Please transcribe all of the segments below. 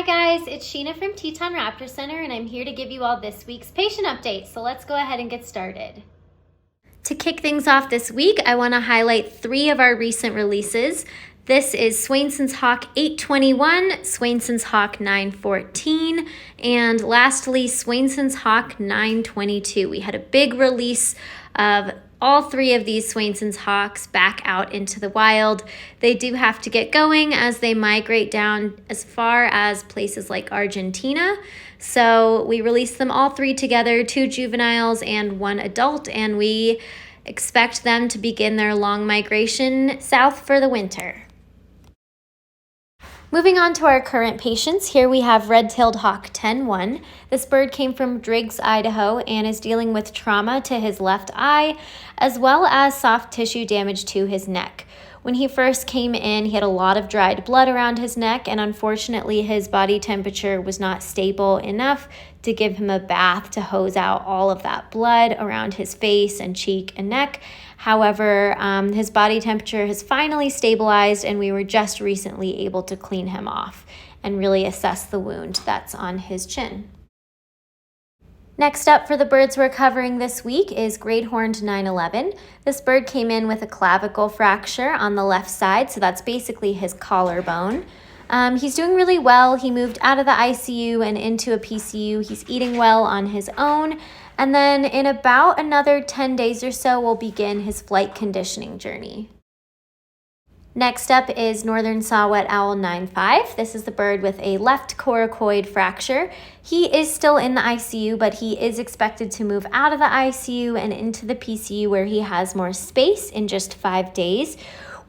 Hi guys, it's Sheena from Teton Raptor Center and I'm here to give you all this week's patient update. So let's go ahead and get started. To kick things off this week, I want to highlight 3 of our recent releases. This is Swainsons Hawk 821, Swainsons Hawk 914, and lastly, Swainsons Hawk 922. We had a big release of all 3 of these Swainsons Hawks back out into the wild. They do have to get going as they migrate down as far as places like Argentina. So we released them all 3 together, 2 juveniles and 1 adult, and we expect them to begin their long migration south for the winter. Moving on to our current patients, here we have Red-Tailed Hawk 10-1. This bird came from Driggs, Idaho, and is dealing with trauma to his left eye, as well as soft tissue damage to his neck. When he first came in, he had a lot of dried blood around his neck, and unfortunately his body temperature was not stable enough to give him a bath to hose out all of that blood around his face and cheek and neck. However, his body temperature has finally stabilized, and we were just recently able to clean him off and really assess the wound that's on his chin. Next up for the birds we're covering this week is Great Horned 911. This bird came in with a clavicle fracture on the left side, so that's basically his collarbone. He's doing really well. He moved out of the ICU and into a PCU. He's eating well on his own. And then in about another 10 days or so, we'll begin his flight conditioning journey. Next up is Northern Sawet Owl 9.5. This is the bird with a left coracoid fracture. He is still in the ICU, but he is expected to move out of the ICU and into the PCU where he has more space in just 5 days.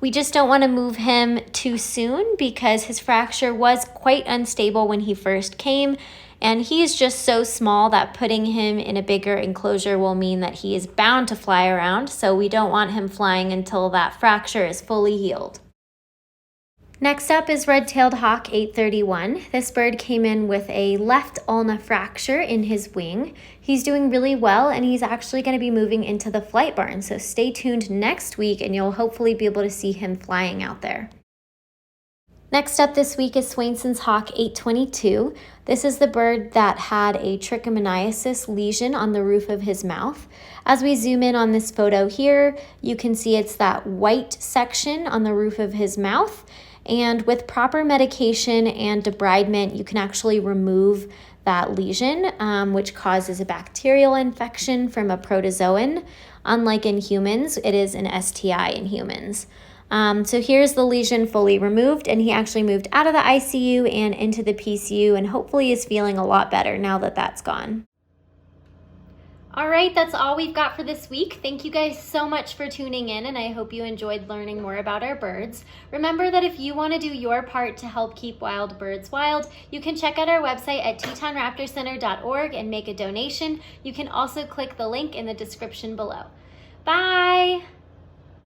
We just don't want to move him too soon because his fracture was quite unstable when he first came, and he is just so small that putting him in a bigger enclosure will mean that he is bound to fly around, so we don't want him flying until that fracture is fully healed. Next up is Red-Tailed Hawk 831. This bird came in with a left ulna fracture in his wing. He's doing really well, and he's actually going to be moving into the flight barn, so stay tuned next week and you'll hopefully be able to see him flying out there. Next up this week is Swainsons Hawk 822. This is the bird that had a trichomoniasis lesion on the roof of his mouth. As we zoom in on this photo here, you can see it's that white section on the roof of his mouth. And with proper medication and debridement, you can actually remove that lesion, which causes a bacterial infection from a protozoan. Unlike in humans, it is an STI in humans. So here's the lesion fully removed, and he actually moved out of the ICU and into the PCU and hopefully is feeling a lot better now that that's gone. All right, that's all we've got for this week. Thank you guys so much for tuning in, and I hope you enjoyed learning more about our birds. Remember that if you want to do your part to help keep wild birds wild, you can check out our website at tetonraptorcenter.org and make a donation. You can also click the link in the description below. Bye!